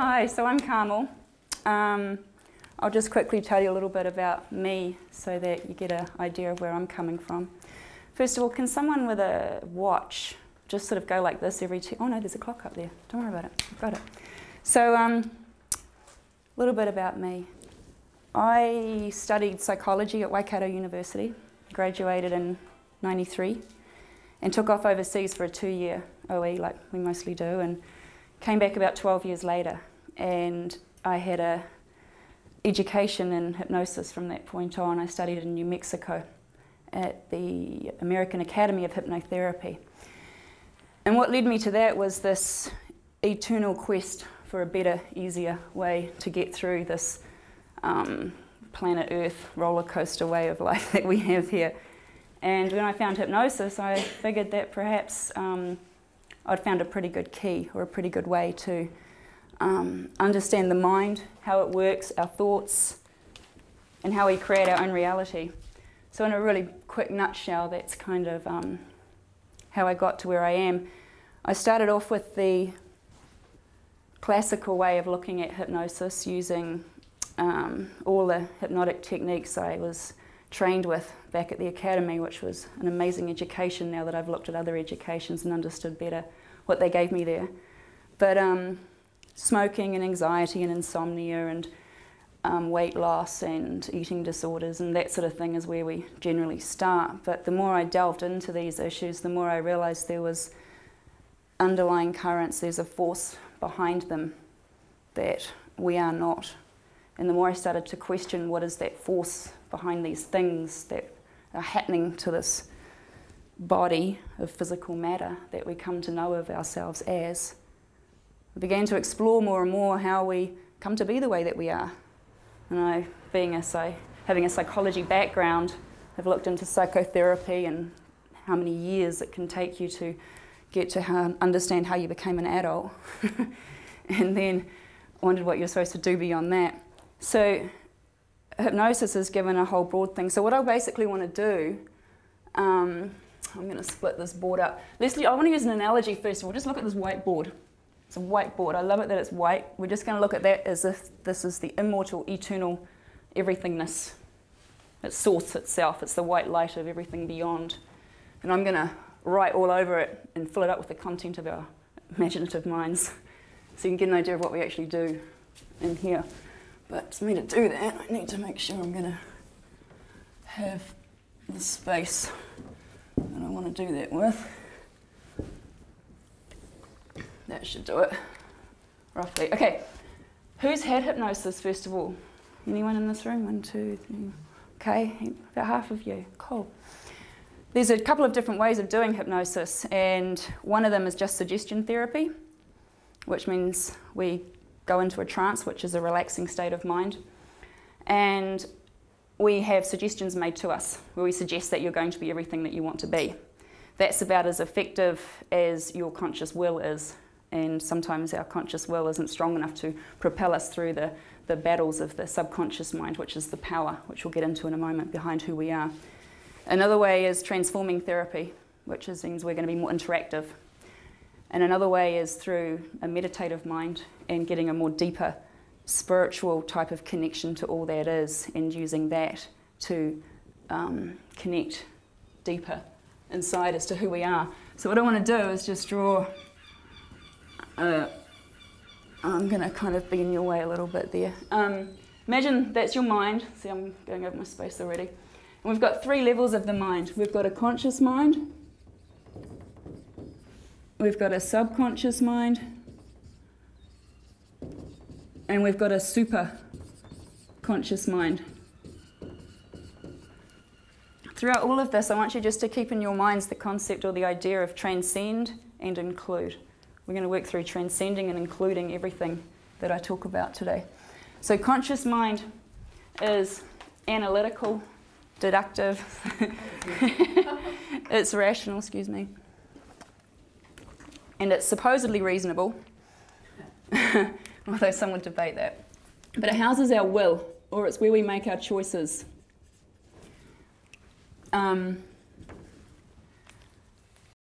Hi, so I'm Carmel. I'll just quickly tell you a little bit about me so that you get an idea of where I'm coming from. First of all, can someone with a watch just sort of go like this every oh no, there's a clock up there. Don't worry about it, I've got it. So a little bit about me. I studied psychology at Waikato University, graduated in '93, and took off overseas for a 2-year OE like we mostly do, and came back about 12 years later, and I had a education in hypnosis from that point on. I studied in New Mexico at the American Academy of Hypnotherapy. And what led me to that was this eternal quest for a better, easier way to get through this planet Earth roller coaster way of life that we have here. And when I found hypnosis, I figured that perhaps I'd found a pretty good key, or a pretty good way to understand the mind, how it works, our thoughts, and how we create our own reality. So in a really quick nutshell, that's kind of how I got to where I am. I started off with the classical way of looking at hypnosis, using all the hypnotic techniques I was trained with back at the academy, which was an amazing education now that I've looked at other educations and understood better what they gave me there. But smoking and anxiety and insomnia and weight loss and eating disorders and that sort of thing is where we generally start. But the more I delved into these issues, the more I realized there was underlying currents, there's a force behind them that we are not. And the more I started to question what is that force behind these things that are happening to this body of physical matter that we come to know of ourselves as, I began to explore more and more how we come to be the way that we are. And I, having a psychology background, have looked into psychotherapy and how many years it can take you to get to understand how you became an adult. And then wondered what you're supposed to do beyond that. So hypnosis is given a whole broad thing. So what I basically want to do, I'm going to split this board up. Leslie, I want to use an analogy first of all. Just look at this whiteboard. It's a whiteboard. I love it that it's white. We're just going to look at that as if this is the immortal, eternal everythingness. It's source itself. It's the white light of everything beyond. And I'm going to write all over it and fill it up with the content of our imaginative minds, so you can get an idea of what we actually do in here. But for me to do that, I need to make sure I'm going to have the space that I want to do that with. That should do it, roughly. Okay, who's had hypnosis, first of all? Anyone in this room? 1, 2, 3. Okay, about half of you. Cool. There's a couple of different ways of doing hypnosis, and one of them is just suggestion therapy, which means we go into a trance, which is a relaxing state of mind, and we have suggestions made to us where we suggest that you're going to be everything that you want to be. That's about as effective as your conscious will is, and sometimes our conscious will isn't strong enough to propel us through the battles of the subconscious mind, which is the power, which we'll get into in a moment, behind who we are. Another way is transforming therapy, which means we're going to be more interactive. And another way is through a meditative mind and getting a more deeper spiritual type of connection to all that is, and using that to connect deeper inside as to who we are. So what I want to do is just draw, I'm going to kind of be in your way a little bit there. Imagine that's your mind. See, I'm going over my space already. And we've got 3 levels of the mind. We've got a conscious mind, we've got a subconscious mind, and we've got a super conscious mind. Throughout all of this, I want you just to keep in your minds the concept or the idea of transcend and include. We're going to work through transcending and including everything that I talk about today. So conscious mind is analytical, deductive, it's rational, excuse me, and it's supposedly reasonable, although some would debate that. But it houses our will, or it's where we make our choices.